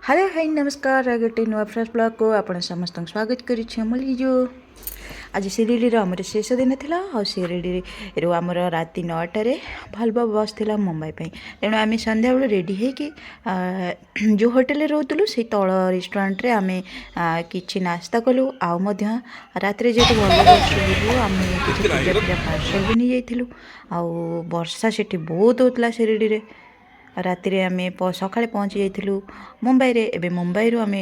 Hello hi नमस्कार गोटे नुआ फ्रेश ब्लॉग को आपण समस्त स्वागत करूँ आज शिरडी आमर शेष दिन था आ शिरडी रू आमर राति 9टारे भल्व बस था मुंबई तेणु आम संध्या बेलू रेडी होकि जो होटेल रोलु से तल रेस्टोरेंट आम कि नास्ता कलु आउ रात जेहतु भल बस आम किसी पूजा पूजा पार्सल भी नहीं जाइलु आउ वर्षा से बहुत होता शिरडी राति आम सका पहुँची जाइलु मुंबई रे एबे मुंबई रू आम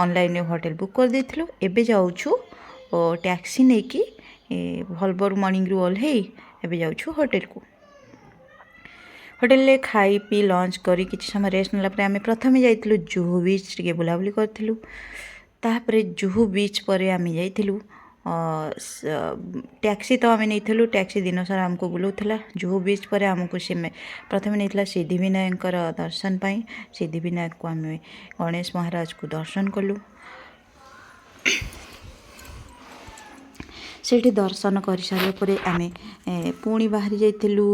ऑनलाइन होटेल बुक कर देइथिलु एबे जाउछु टैक्सी नहीं कि भलबर मॉर्निंग रू ओल्हे एबे जाउछु होटेल को होटेल ले खाई पी लंच करी किछि समय रेस्ट नेला परे आम प्रथमे जाइथिलु जुहू बीच टिके बुलाबुली करथिलु तापरे जुहू बीच परे आम जाइथिलु टैक्सी तो आम नहीं टैक्सी दिन सारा आमको बुलाऊला जुहू बीच पर आमको से प्रथम नहीं सिद्धिविनायक दर्शन पाई सिद्धिविनायक को आम गणेश महाराज को दर्शन कलु से दर्शन कर सारापर आम पुणी बाहरी जाइलु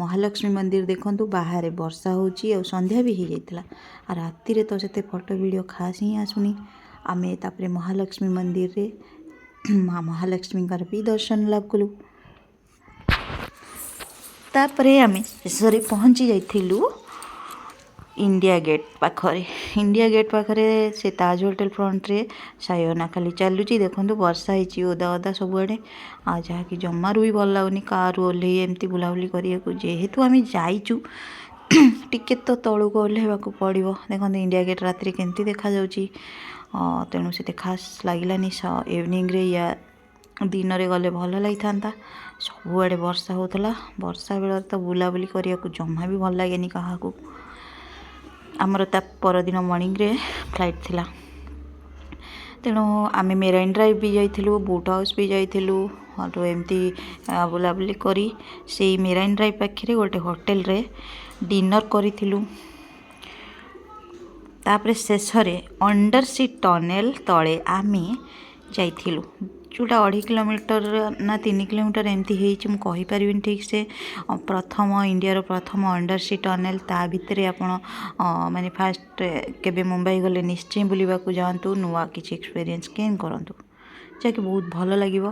महालक्ष्मी मंदिर देखु बाहर वर्षा होची और संध्या भी हो जाता राति तो से फोटो वीडियो खास ही आसुनी आम तापर महालक्ष्मी मंदिर रे माँ महालक्ष्मी भी दर्शन लाभ कलु तापरे आम शेष पहुँची जाइलु इंडिया गेट पाखरे इंडिया गेट पाखरे से ताज होटेल फ्रंट रे सायोना खाली चलुची देखो वर्षा ही ओदा ओदा सबुआड़े आ जहाँकि जमारू भी भल लगुनि कार ओह्ल एमती बुलाबुली करने जेहेतु आम जाइचु टिके तो तलू को ओह्लैवा पड़ो देखते इंडिया गेट राति केमती देखा जाउची तेणु से खास लगिलानी इवनिंग रे या दिन रे गले भल लगी था सबुआड़े वर्षा होता वर्षा बेल तो बुलाबुली करने को जमा भी भल लगे क्या आमर ता परदिन मॉर्निंग रे फ्लाइट थिला तेणु आम मेराइन ड्राइव भी जाइलु बोट हाउस भी जाइलु और एमती बुलाबुली करी से मेराइन ड्राइव पाखे गोटे होटेल रे डिनर करिथिलु तापरे शेष अंडर सी टनेल तले आम जाइलु जोटा 2.5 किलोमीटर ना 3 किलोमीटर एमती होईपारे ठीक से प्रथम इंडिया प्रथम अंडर सी टनेल ता भितर आपण माने फास्ट केबे मुंबई गले निश्चय बुलवा को जातु नुआ किसी एक्सपीरियंस केन करंतु जाकि बहुत भल लगिवो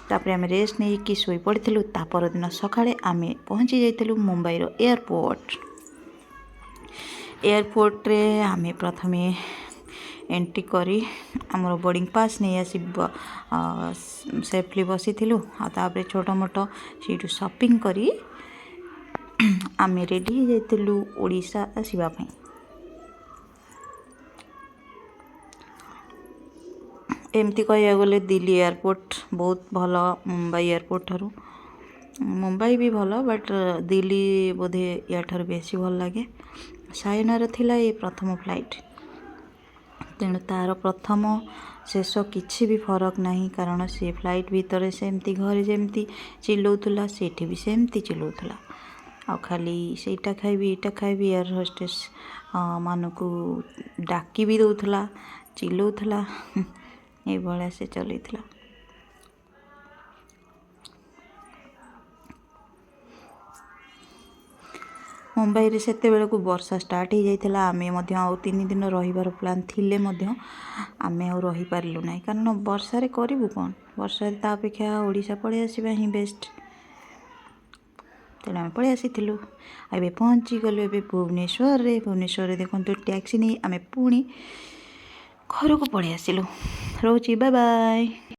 तापर आम रेस्ट नहीं कि सोई पड़िथिलु ता परदिन सकाळे आम पहुँची जाइलु मुंबई रो एयरपोर्ट रे आम प्रथमे एंट्री करी आमर बोर्डिंग पास नहीं आसी सेफली बसी तापर छोट मोट से शॉपिंग करी आम रेडी जाइलु ओडिशा आसवाई एमती कह गले दिल्ली एयरपोर्ट बहुत भल मुंबई एयरपोर्ट ठारू मुंबई भी भल बट दिल्ली बोधे या ठारू बेसी भल लगे सायनार थिला ये प्रथम फ्लाइट तेणु तार प्रथम शेष किसी भी फरक नहीं कारण से फ्लाइट भितर सेमती घरे जमती चिल्लाउला सेठी भी सेमती चिल्लाउला आ खाली सेटा खाइबी एटा खाइबी एयर होस्टेस मानक डाकी भी दौला चिल्लाउला ये भाया से चलता मुंबई रे सेते बेले को वर्षा स्टार्ट हो जाइला आमे आउ 3 दिन रहिबार प्लान थिले आमे आउ रही पारलु नाही कारण वर्षा रे करिवु कोन वर्षा ता अपेक्षा ओडिशा पळे आसीबा ही बेस्ट तेणु आम पळे आसीथिलु एबे पहुँची गलु एबे भुवनेश्वर रे देखंतु टैक्सी नहीं आमे पुणी घर को पळे आसिलु रोची बाय बाय।